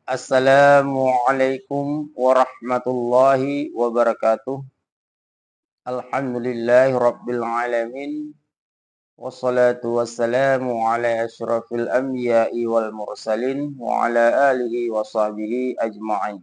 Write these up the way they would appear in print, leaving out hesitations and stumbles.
Assalamualaikum warahmatullahi wabarakatuh. Alhamdulillahi rabbil alamin. Wassalatu wassalamu ala asyrafil anbiya'i wal mursalin wa ala alihi wa sahbihi ajma'in.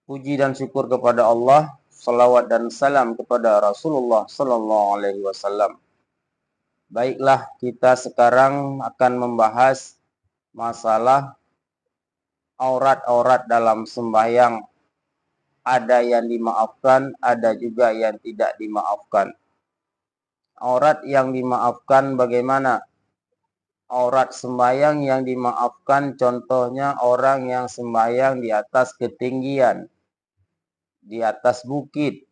Puji dan syukur kepada Allah, salawat dan salam kepada Rasulullah sallallahu alaihi wasallam. Baiklah, kita sekarang akan membahas masalah aurat-aurat dalam sembahyang. Ada yang dimaafkan, ada juga yang tidak dimaafkan. Aurat yang dimaafkan bagaimana? Aurat sembahyang yang dimaafkan contohnya orang yang sembahyang di atas ketinggian, di atas bukit,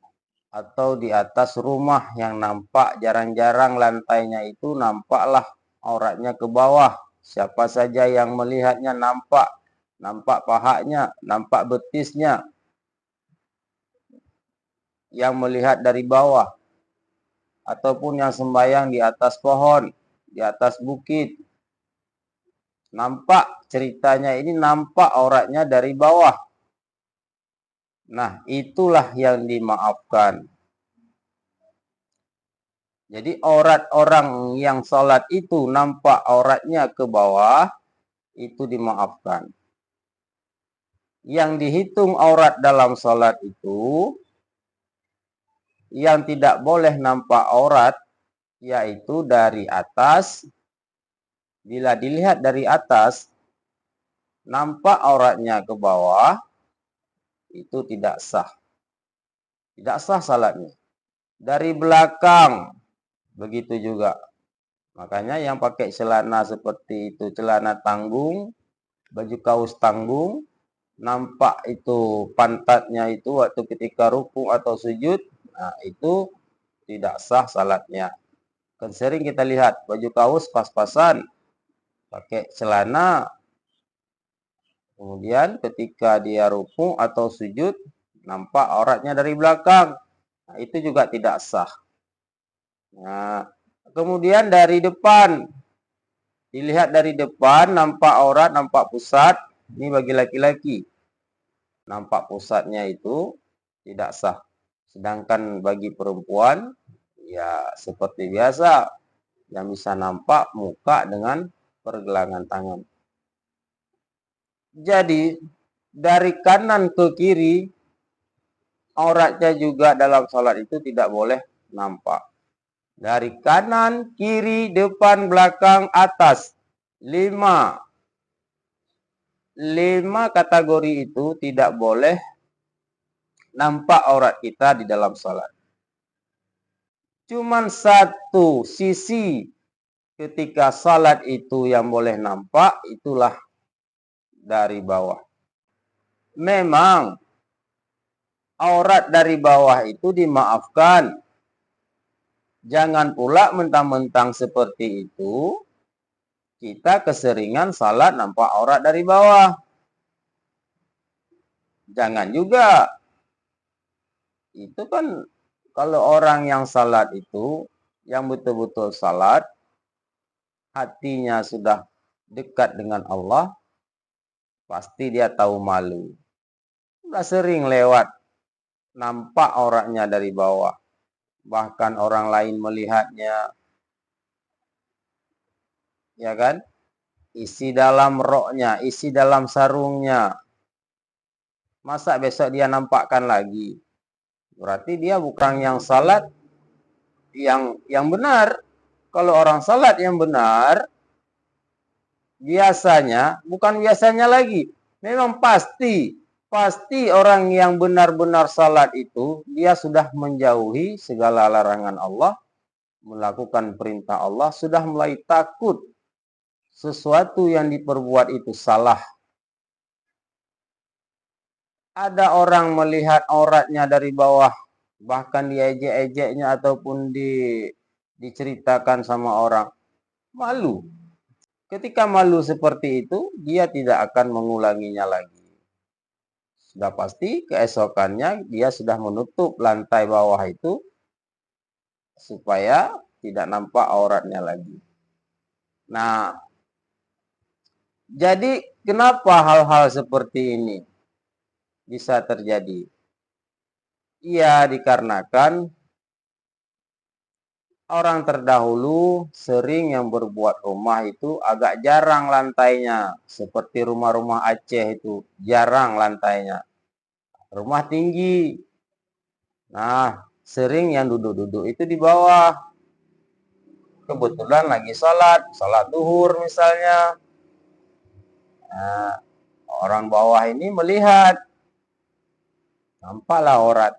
atau di atas rumah yang nampak jarang-jarang lantainya itu nampaklah auratnya ke bawah. Siapa saja yang melihatnya nampak pahanya, nampak betisnya. Yang melihat dari bawah, ataupun yang sembahyang di atas pohon, di atas bukit, nampak ceritanya ini nampak auratnya dari bawah. Nah, itulah yang dimaafkan. Jadi aurat orang yang sholat itu nampak auratnya ke bawah, itu dimaafkan. Yang dihitung aurat dalam sholat itu, yang tidak boleh nampak aurat, yaitu dari atas. Bila dilihat dari atas, nampak auratnya ke bawah, itu tidak sah. Tidak sah salatnya. Dari belakang, begitu juga. Makanya yang pakai celana seperti itu, celana tanggung, baju kaos tanggung, nampak itu pantatnya itu waktu ketika ruku atau sujud, nah itu tidak sah salatnya. Kan sering kita lihat baju kaos pas-pasan, pakai celana, kemudian ketika dia ruku atau sujud, nampak auratnya dari belakang. Nah, itu juga tidak sah. Nah, kemudian dari depan, dilihat dari depan, nampak aurat, nampak pusat. Ini bagi laki-laki. Nampak pusatnya itu tidak sah. Sedangkan bagi perempuan, ya seperti biasa, yang bisa nampak muka dengan pergelangan tangan. Jadi, dari kanan ke kiri, auratnya juga dalam sholat itu tidak boleh nampak. Dari kanan, kiri, depan, belakang, atas. 5 kategori itu tidak boleh nampak aurat kita di dalam sholat. Cuman satu sisi ketika sholat itu yang boleh nampak, itulah dari bawah. Memang aurat dari bawah itu dimaafkan. Jangan pula mentang-mentang seperti itu, kita keseringan salat nampak aurat dari bawah. Jangan juga. Itu kan kalau orang yang salat itu, yang betul-betul salat, hatinya sudah dekat dengan Allah, pasti dia tahu malu. Sudah sering lewat, nampak auratnya dari bawah. Bahkan orang lain melihatnya, ya kan? Isi dalam roknya, isi dalam sarungnya. Masa besok dia nampakkan lagi? Berarti dia bukan yang salat yang benar. Kalau orang salat yang benar, biasanya, bukan biasanya lagi, memang pasti orang yang benar-benar salat itu, dia sudah menjauhi segala larangan Allah, melakukan perintah Allah, sudah mulai takut sesuatu yang diperbuat itu salah. Ada orang melihat auratnya dari bawah, bahkan diejek-ejeknya ataupun diceritakan sama orang. Malu. Ketika malu seperti itu, dia tidak akan mengulanginya lagi. Sudah pasti keesokannya dia sudah menutup lantai bawah itu supaya tidak nampak auratnya lagi. Nah, Jadi kenapa hal-hal seperti ini bisa terjadi? Iya, dikarenakan orang terdahulu sering yang berbuat rumah itu agak jarang lantainya. Seperti rumah-rumah Aceh itu jarang lantainya. Rumah tinggi. Nah, sering yang duduk-duduk itu di bawah. Kebetulan lagi sholat duhur misalnya. Nah, orang bawah ini melihat, nampaklah aurat.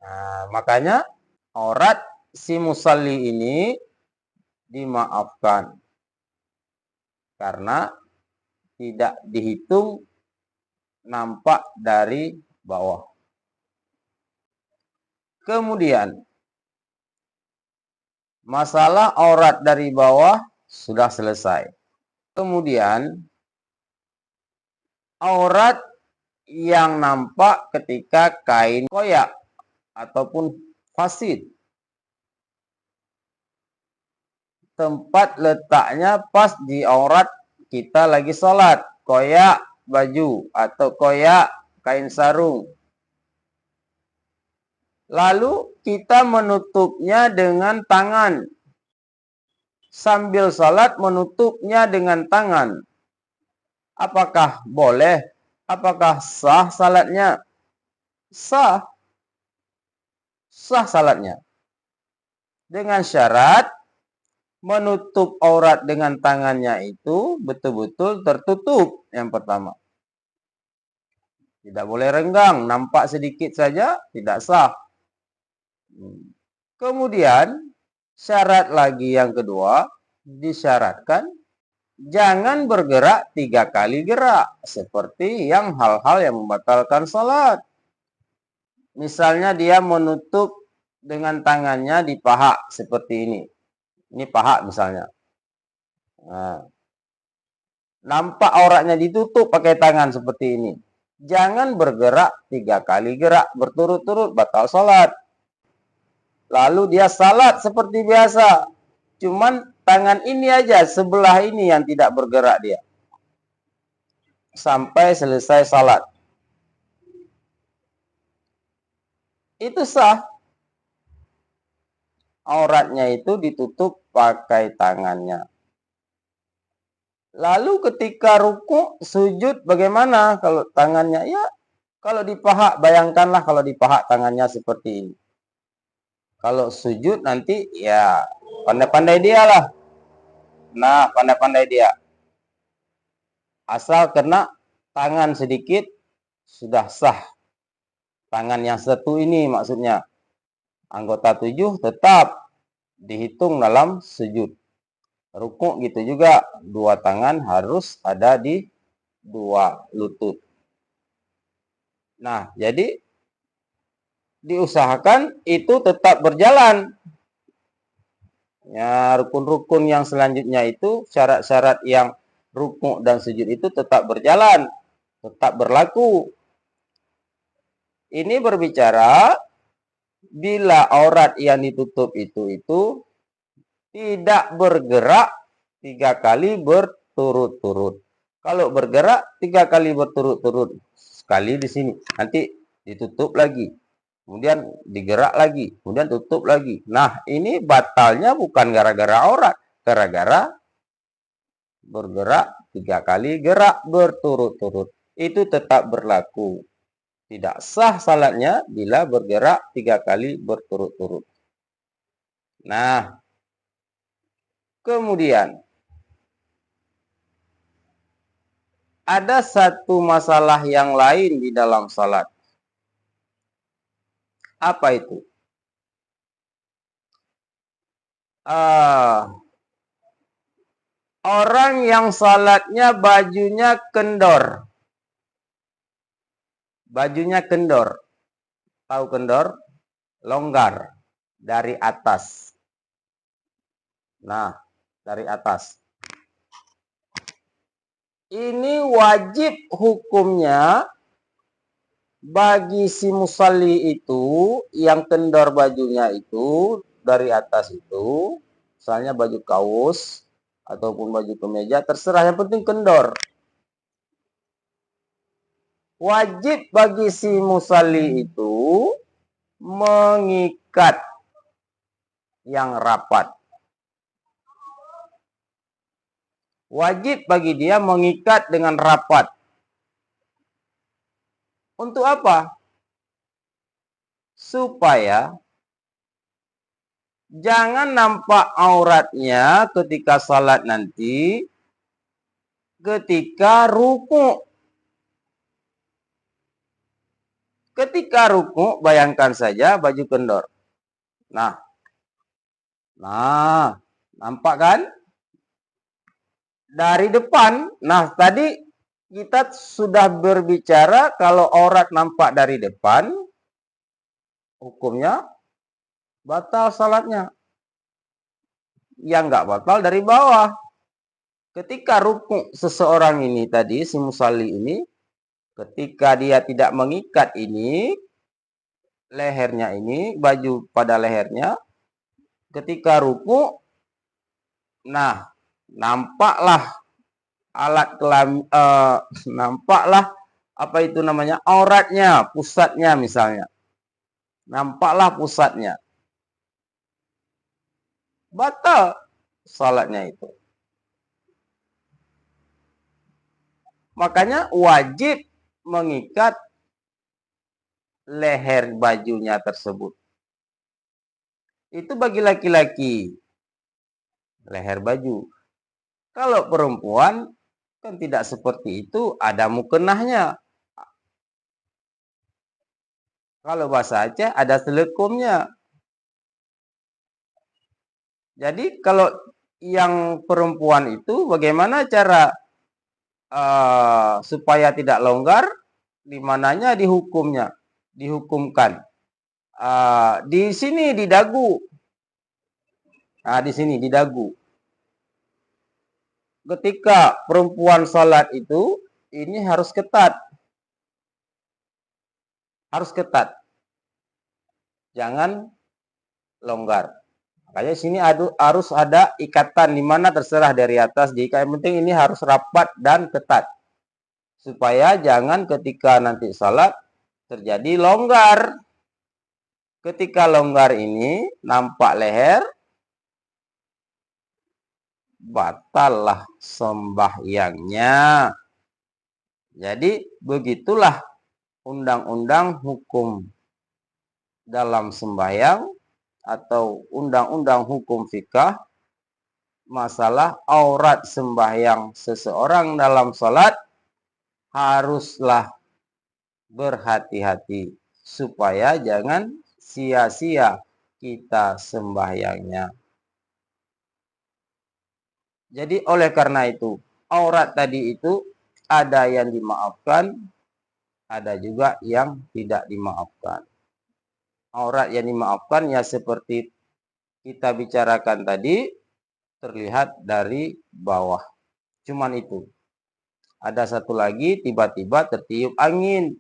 Nah, makanya aurat si musalli ini dimaafkan karena tidak dihitung nampak dari bawah. Kemudian masalah aurat dari bawah sudah selesai. Kemudian aurat yang nampak ketika kain koyak ataupun fasid. Tempat letaknya pas di aurat kita lagi sholat. Koyak baju atau koyak kain sarung. Lalu kita menutupnya dengan tangan. Sambil sholat menutupnya dengan tangan. Apakah boleh? Apakah sah salatnya? Sah. Sah salatnya. Dengan syarat menutup aurat dengan tangannya itu betul-betul tertutup yang pertama. Tidak boleh renggang, nampak sedikit saja tidak sah. Kemudian syarat lagi yang kedua, disyaratkan jangan bergerak 3 kali gerak seperti yang hal-hal yang membatalkan salat. Misalnya dia menutup dengan tangannya di paha seperti ini. Ini paha misalnya. Nah, nampak auratnya ditutup pakai tangan seperti ini. Jangan bergerak 3 kali gerak berturut-turut, batal salat. Lalu dia salat seperti biasa. Cuman tangan ini aja, sebelah ini yang tidak bergerak dia. Sampai selesai salat. Itu sah. Auratnya itu ditutup pakai tangannya. Lalu ketika ruku, sujud bagaimana kalau tangannya? Ya, kalau di paha, bayangkanlah kalau di paha tangannya seperti ini. Kalau sujud nanti ya pandai-pandai dia lah. Nah, pandai-pandai dia. Asal kena tangan sedikit sudah sah. Tangan yang satu ini maksudnya. Anggota 7 tetap dihitung dalam sujud. Rukuk gitu juga. 2 tangan harus ada di 2 lutut. Nah, jadi diusahakan itu tetap berjalan. Ya, rukun-rukun yang selanjutnya itu, syarat-syarat yang rukuk dan sujud itu tetap berjalan, tetap berlaku. Ini berbicara bila aurat yang ditutup itu tidak bergerak 3 kali berturut-turut. Kalau bergerak 3 kali berturut-turut, sekali di sini, nanti ditutup lagi. Kemudian digerak lagi, kemudian tutup lagi. Nah, ini batalnya bukan gara-gara aurat, gara-gara bergerak 3 kali gerak berturut-turut. Itu tetap berlaku. Tidak sah salatnya bila bergerak 3 kali berturut-turut. Nah, kemudian ada satu masalah yang lain di dalam salat. Apa itu? Orang yang salatnya bajunya kendor. Bajunya kendor. Tahu kendor? Longgar. Dari atas. Nah, dari atas. Ini wajib hukumnya bagi si musalli itu yang kendor bajunya itu dari atas itu, misalnya baju kaos ataupun baju kemeja, terserah, yang penting kendor. Wajib bagi si musalli itu mengikat yang rapat. Wajib bagi dia mengikat dengan rapat. Untuk apa? Supaya jangan nampak auratnya ketika salat nanti, ketika ruku. Ketika ruku, bayangkan saja baju kendor. Nah, nampak kan? Dari depan. Nah, tadi kita sudah berbicara kalau aurat nampak dari depan, hukumnya batal salatnya. Yang nggak batal dari bawah. Ketika ruku seseorang ini tadi, si musalli ini, ketika dia tidak mengikat ini, lehernya ini, baju pada lehernya, ketika ruku, nah, nampaklah alat kelamin, nampaklah apa itu namanya, auratnya, pusatnya misalnya. Nampaklah pusatnya. Batal salatnya itu. Makanya wajib mengikat leher bajunya tersebut. Itu bagi laki-laki, leher baju. Kalau perempuan kan tidak seperti itu, ada mukenahnya. Kalau bahasa Aceh ada selekumnya. Jadi kalau yang perempuan itu bagaimana cara supaya tidak longgar? Di mananya dihukumnya, dihukumkan. Di sini di dagu. Nah, di sini di dagu. Ketika perempuan salat itu, ini harus ketat. Harus ketat. Jangan longgar. Makanya sini harus ada ikatan di mana terserah dari atas. Jika yang penting ini harus rapat dan ketat. Supaya jangan ketika nanti salat terjadi longgar. Ketika longgar ini nampak leher, batallah sembahyangnya. Jadi begitulah undang-undang hukum dalam sembahyang atau undang-undang hukum fikih masalah aurat sembahyang seseorang dalam salat haruslah berhati-hati supaya jangan sia-sia kita sembahyangnya. Jadi oleh karena itu, aurat tadi itu ada yang dimaafkan, ada juga yang tidak dimaafkan. Aurat yang dimaafkan ya seperti kita bicarakan tadi, terlihat dari bawah. Cuman itu. Ada satu lagi, tiba-tiba tertiup angin.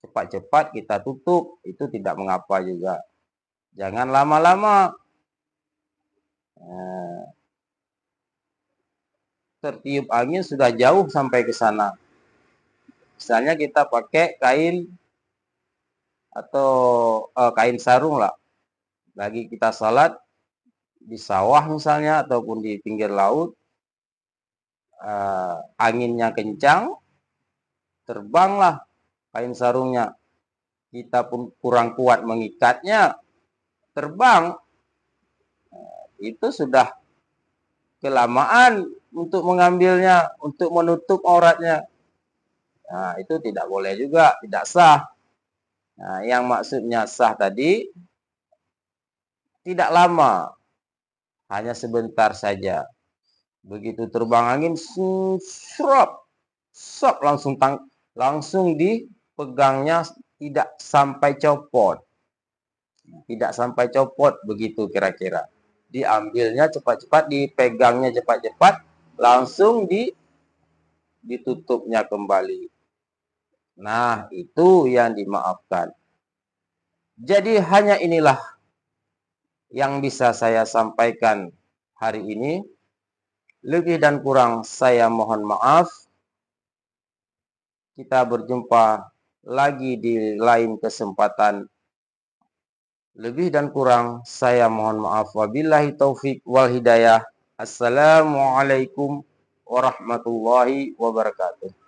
Cepat-cepat kita tutup, itu tidak mengapa juga. Jangan lama-lama. Tertiup angin sudah jauh sampai ke sana. Misalnya kita pakai kain atau kain sarung lah. Lagi kita salat di sawah misalnya ataupun di pinggir laut, anginnya kencang, terbanglah kain sarungnya. Kita pun kurang kuat mengikatnya, terbang. Itu sudah kelamaan untuk mengambilnya, untuk menutup auratnya. Nah, itu tidak boleh juga, tidak sah. Nah, yang maksudnya sah tadi, tidak lama, hanya sebentar saja. Begitu terbang angin, srop, langsung dipegangnya, tidak sampai copot. Tidak sampai copot, begitu kira-kira. Diambilnya cepat-cepat, dipegangnya cepat-cepat, langsung ditutupnya kembali. Nah, itu yang dimaafkan. Jadi hanya inilah yang bisa saya sampaikan hari ini. Lebih dan kurang saya mohon maaf. Kita berjumpa lagi di lain kesempatan. Lebih dan kurang saya mohon maaf. Wabillahi taufik wal hidayah. Assalamualaikum warahmatullahi wabarakatuh.